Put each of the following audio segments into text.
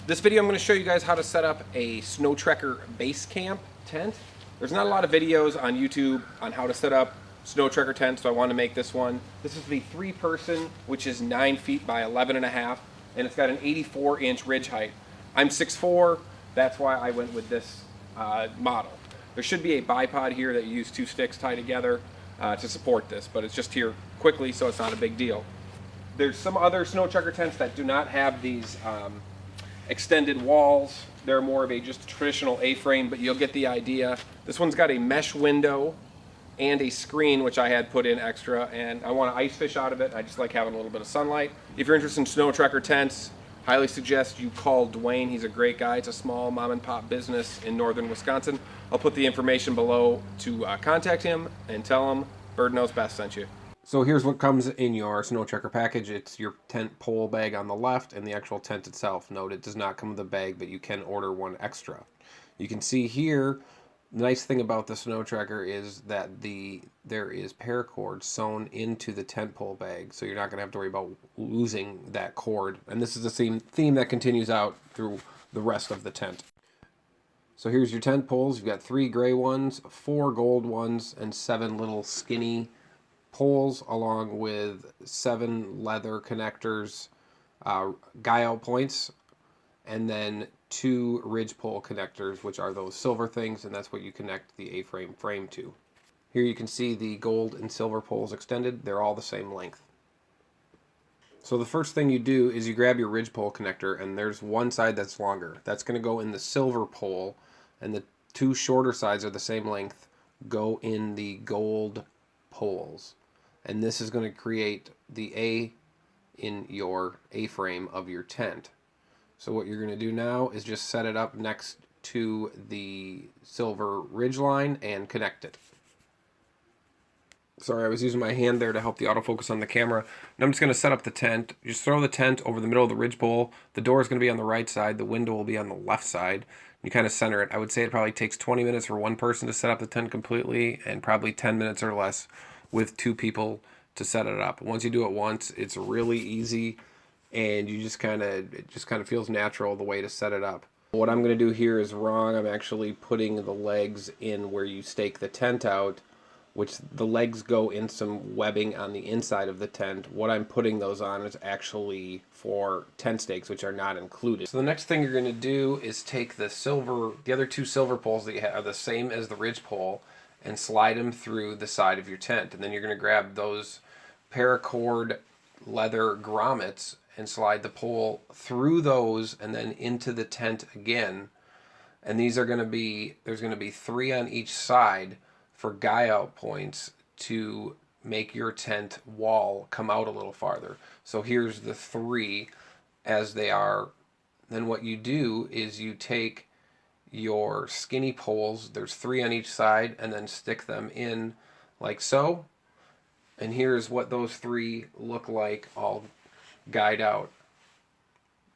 This video I'm going to show you guys how to set up a Snowtrekker base camp tent. There's not a lot of videos on YouTube on how to set up Snowtrekker tents, so I want to make this one. This is the 3-person, which is 9 feet by 11.5, and it's got an 84-inch ridge height. I'm 6'4", that's why I went with this model. There should be a bipod here that you use 2 sticks tied together to support this, but it's just here quickly, so it's not a big deal. There's some other Snowtrekker tents that do not have these extended walls. They're more of a just traditional A-frame, but you'll get the idea. This one's got a mesh window and a screen, which I had put in extra, and I want to ice fish out of it. I just like having a little bit of sunlight. If you're interested in Snowtrekker tents, highly suggest you call Dwayne. He's a great guy. It's a small mom and pop business in northern Wisconsin. I'll put the information below to contact him and tell him Bird Knows Best sent you. So here's what comes in your Snowtrekker package. It's your tent pole bag on the left and the actual tent itself. Note it does not come with a bag, but you can order one extra. You can see here, the nice thing about the Snowtrekker is that there is paracord sewn into the tent pole bag, so you're not going to have to worry about losing that cord. And this is the same theme that continues out through the rest of the tent. So here's your tent poles. You've got 3 gray ones, 4 gold ones, and 7 little skinny poles, along with 7 leather connectors, guy out points, and then 2 ridge pole connectors, which are those silver things, and that's what you connect the A-frame frame to. Here you can see the gold and silver poles extended. They're all the same length. So the first thing you do is you grab your ridge pole connector, and there's one side that's longer. That's going to go in the silver pole, and the 2 shorter sides are the same length, go in the gold poles. And this is going to create the A in your A-frame of your tent. So what you're going to do now is just set it up next to the silver ridge line and connect it. Sorry, I was using my hand there to help the autofocus on the camera. And I'm just going to set up the tent. Just throw the tent over the middle of the ridge pole. The door is going to be on the right side. The window will be on the left side. You kind of center it. I would say it probably takes 20 minutes for one person to set up the tent completely, and probably 10 minutes or less with 2 people to set it up. Once you do it once, it's really easy, and you just it just kind of feels natural the way to set it up. What I'm going to do here is wrong. I'm actually putting the legs in where you stake the tent out, which the legs go in some webbing on the inside of the tent. What I'm putting those on is actually for tent stakes, which are not included. So the next thing you're going to do is take the other 2 silver poles that you have, are the same as the ridge pole, and slide them through the side of your tent. And then you're going to grab those paracord leather grommets and slide the pole through those and then into the tent again. And these are going to be, there's going to be 3 on each side for guy out points to make your tent wall come out a little farther. So here's the 3 as they are. Then what you do is you take your skinny poles, there's 3 on each side, and then stick them in like so. And here's what those 3 look like all guyed out.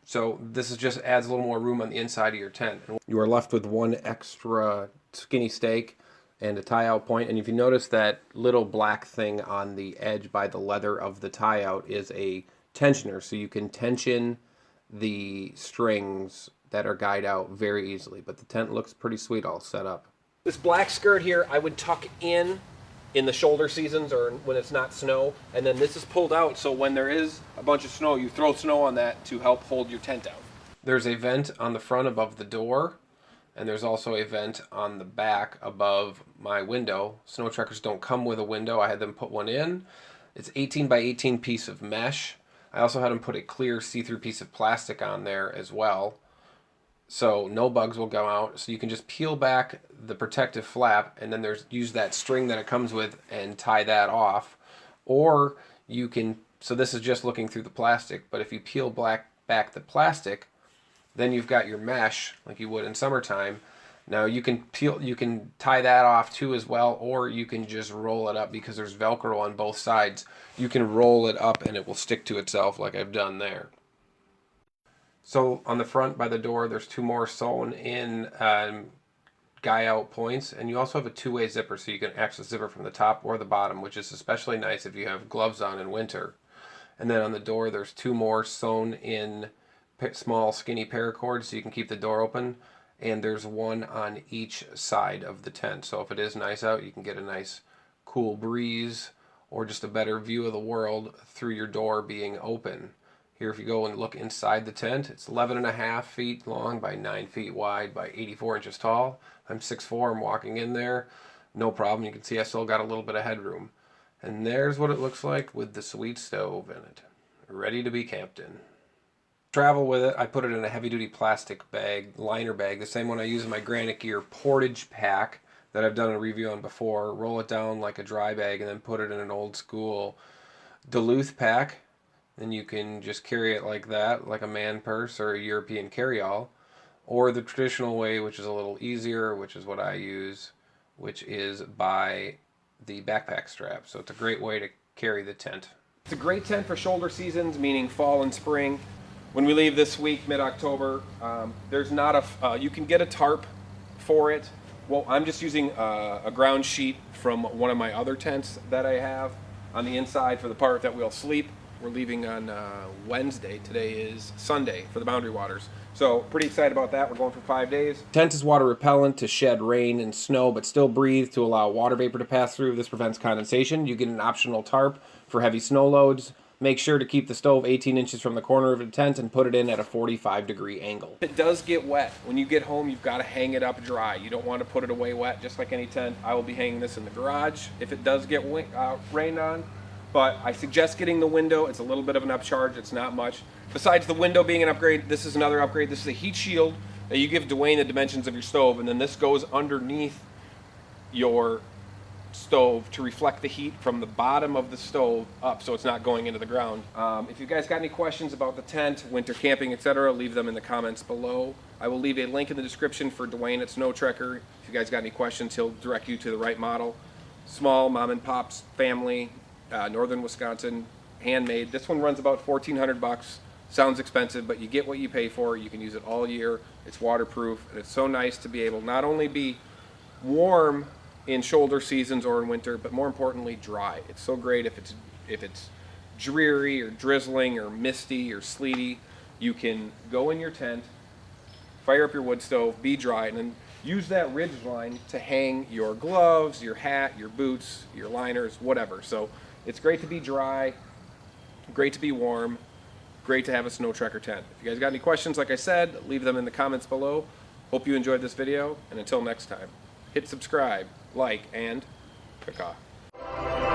So this is just adds a little more room on the inside of your tent. You are left with 1 extra skinny stake and a tie-out point. And if you notice, that little black thing on the edge by the leather of the tie-out is a tensioner, so you can tension the strings that are guyed out very easily. But the tent looks pretty sweet all set up. This black skirt here I would tuck in the shoulder seasons or when it's not snow, and then this is pulled out, so when there is a bunch of snow, you throw snow on that to help hold your tent out. There's a vent on the front above the door, and there's also a vent on the back above my window. Snowtrekkers don't come with a window. I had them put one in. It's 18 by 18 piece of mesh. I also had them put a clear see-through piece of plastic on there as well, so no bugs will go out. So you can just peel back the protective flap, and then use that string that it comes with and tie that off. Or you can, so this is just looking through the plastic, but if you peel back the plastic, then you've got your mesh like you would in summertime. Now you can tie that off too as well, or you can just roll it up because there's Velcro on both sides. You can roll it up and it will stick to itself like I've done there. So on the front by the door, there's 2 more sewn in guy out points, and you also have a 2-way zipper, so you can access zipper from the top or the bottom, which is especially nice if you have gloves on in winter. And then on the door, there's 2 more sewn in small skinny paracord so you can keep the door open, and there's one on each side of the tent. So if it is nice out, you can get a nice cool breeze or just a better view of the world through your door being open. Here, if you go and look inside the tent, it's 11.5 feet long by 9 feet wide by 84 inches tall. I'm 6'4", I'm walking in there, no problem. You can see I still got a little bit of headroom. And there's what it looks like with the sweet stove in it, ready to be camped in. Travel with it, I put it in a heavy-duty plastic bag, liner bag, the same one I use in my Granite Gear portage pack that I've done a review on before. Roll it down like a dry bag and then put it in an old school Duluth pack. Then you can just carry it like that, like a man purse or a European carry-all, or the traditional way, which is a little easier, which is what I use, which is by the backpack strap. So it's a great way to carry the tent. It's a great tent for shoulder seasons, meaning fall and spring. When we leave this week, mid-October, there's not a, you can get a tarp for it. Well, I'm just using a ground sheet from one of my other tents that I have on the inside for the part that we'll sleep. We're leaving on Wednesday. Today is Sunday for the Boundary Waters. So pretty excited about that. We're going for 5 days. Tent is water repellent to shed rain and snow, but still breathe to allow water vapor to pass through. This prevents condensation. You get an optional tarp for heavy snow loads. Make sure to keep the stove 18 inches from the corner of the tent and put it in at a 45-degree angle. It does get wet. When you get home, you've got to hang it up dry. You don't want to put it away wet, just like any tent. I will be hanging this in the garage if it does get rained on. But I suggest getting the window. It's a little bit of an upcharge. It's not much. Besides the window being an upgrade, this is another upgrade. This is a heat shield that you give Dwayne the dimensions of your stove, and then this goes underneath your stove to reflect the heat from the bottom of the stove up, so it's not going into the ground. If you guys got any questions about the tent, winter camping, etc., leave them in the comments below. I will leave a link in the description for Dwayne at Snowtrekker. If you guys got any questions, he'll direct you to the right model. Small mom and pop's family. Northern Wisconsin, handmade. This one runs about $1,400. Sounds expensive, but you get what you pay for. You can use it all year. It's waterproof, and it's so nice to be able not only be warm in shoulder seasons or in winter, but more importantly, dry. It's so great if it's dreary or drizzling or misty or sleety. You can go in your tent, fire up your wood stove, be dry, and then use that ridge line to hang your gloves, your hat, your boots, your liners, whatever. So it's great to be dry, great to be warm, great to have a Snowtrekker tent. If you guys got any questions, like I said, leave them in the comments below. Hope you enjoyed this video, and until next time, hit subscribe, like, and caw.